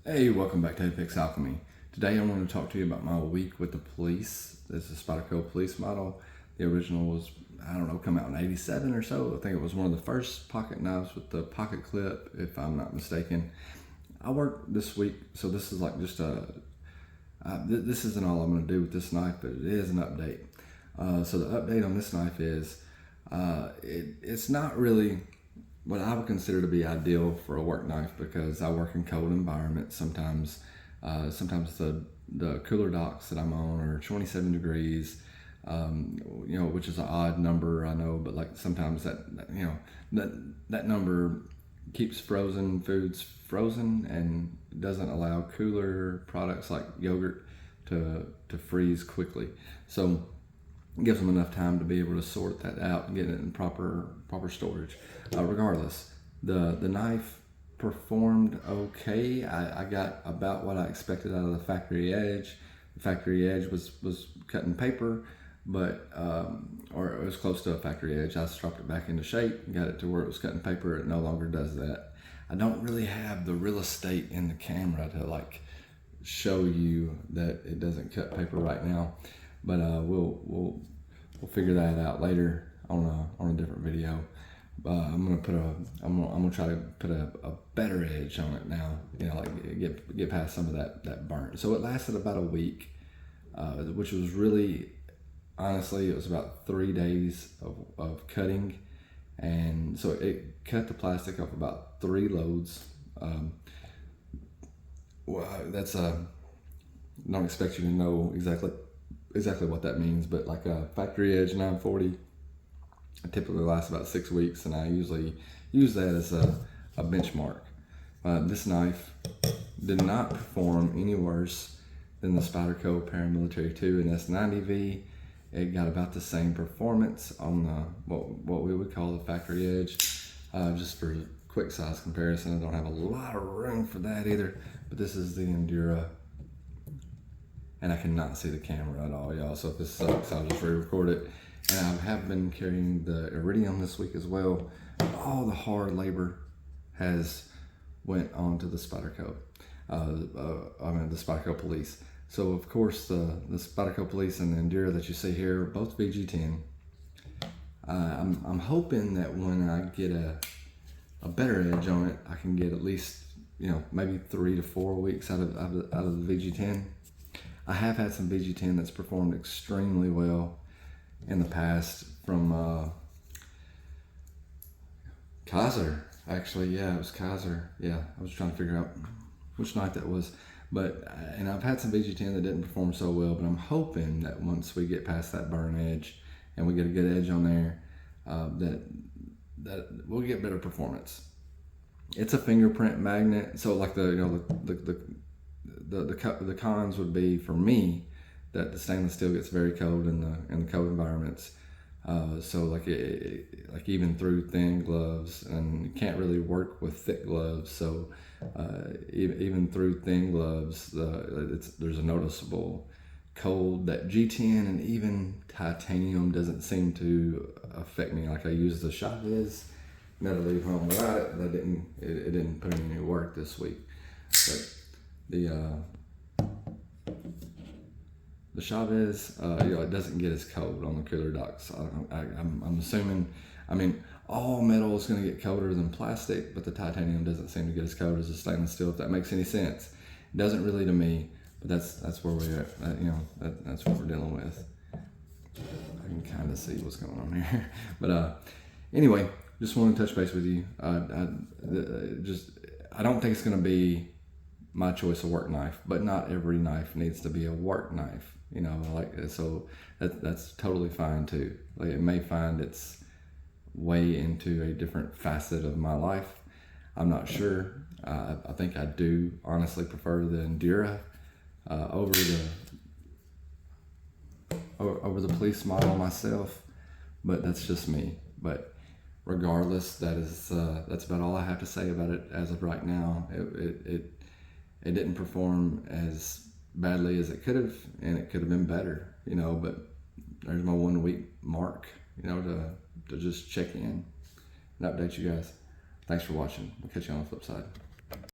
Hey, welcome back to Apex Alchemy. Today I want to talk to you about my week with the police. This is a Spyderco Police model. The original was, come out in 87 or so. I think it was one of the first pocket knives with the pocket clip, if I'm not mistaken. I worked this week, so this is like just this isn't all I'm going to do with this knife, but it is an update. So the update on this knife is, it's not really what I would consider to be ideal for a work knife because I work in cold environments. Sometimes the cooler docks that I'm on are 27 degrees, which is an odd number, I know, but like sometimes that number keeps frozen foods frozen and doesn't allow cooler products like yogurt to freeze quickly. So it gives them enough time to be able to sort that out and get it in proper storage. Regardless, the knife performed okay. I got about what I expected out of the factory edge. The factory edge was cutting paper, but or it was close to a factory edge. I stropped it back into shape, got it to where it was cutting paper. It no longer does that. I don't really have the real estate in the camera to like show you that it doesn't cut paper right now, but we'll figure that out later on a different video. I'm gonna try to put a better edge on it now. Like get past some of that burn. So it lasted about a week, which was really, honestly, it was about 3 days of cutting, and so it cut the plastic off about 3 loads. That's don't expect you to know exactly what that means, but like a factory edge 940 typically lasts about 6 weeks, and I usually use that as a benchmark. This knife did not perform any worse than the Spyderco Paramilitary 2 and S90V. It got about the same performance on the what we would call the factory edge. Just for quick size comparison, I don't have a lot of room for that either, but this is the Endura, and I cannot see the camera at all, y'all, so if this sucks, I'll just re-record it. And I have been carrying the Iridium this week as well. All the hard labor has went on to the Spyderco, the Spyderco Police. So of course the Spyderco Police and the Endura that you see here are both VG10. I'm hoping that when I get a better edge on it, I can get at least maybe 3 to 4 weeks out of the VG10. I have had some VG10 that's performed extremely well in the past from Kaiser, actually. Yeah, it was Kaiser. Yeah, I was trying to figure out which knife that was, and I've had some VG10 that didn't perform so well, but I'm hoping that once we get past that burn edge and we get a good edge on there, that we'll get better performance. It's a fingerprint magnet, so like the cons would be for me that the stainless steel gets very cold in the cold environments. So like even through thin gloves, and you can't really work with thick gloves. So even through thin gloves, there's a noticeable cold that G10 and even titanium doesn't seem to affect me. Like I used the Chavez, never leave home without it. It didn't put in any work this week. But the Chavez, it doesn't get as cold on the cooler docks. I'm assuming, all metal is going to get colder than plastic, but the titanium doesn't seem to get as cold as the stainless steel, if that makes any sense. It doesn't really to me, but that's where we're at. That's what we're dealing with. I can kind of see what's going on here. But anyway, just wanted to touch base with you. I don't think it's going to be my choice of work knife, but not every knife needs to be a work knife. So that's totally fine too. Like it may find its way into a different facet of my life. I'm not sure. I think I do honestly prefer the Endura over the police model myself, but that's just me. But regardless, that's about all I have to say about it as of right now. It didn't perform as badly as it could have, and it could have been better, but there's my 1 week mark, to just check in and update you guys. Thanks for watching. We'll catch you on the flip side.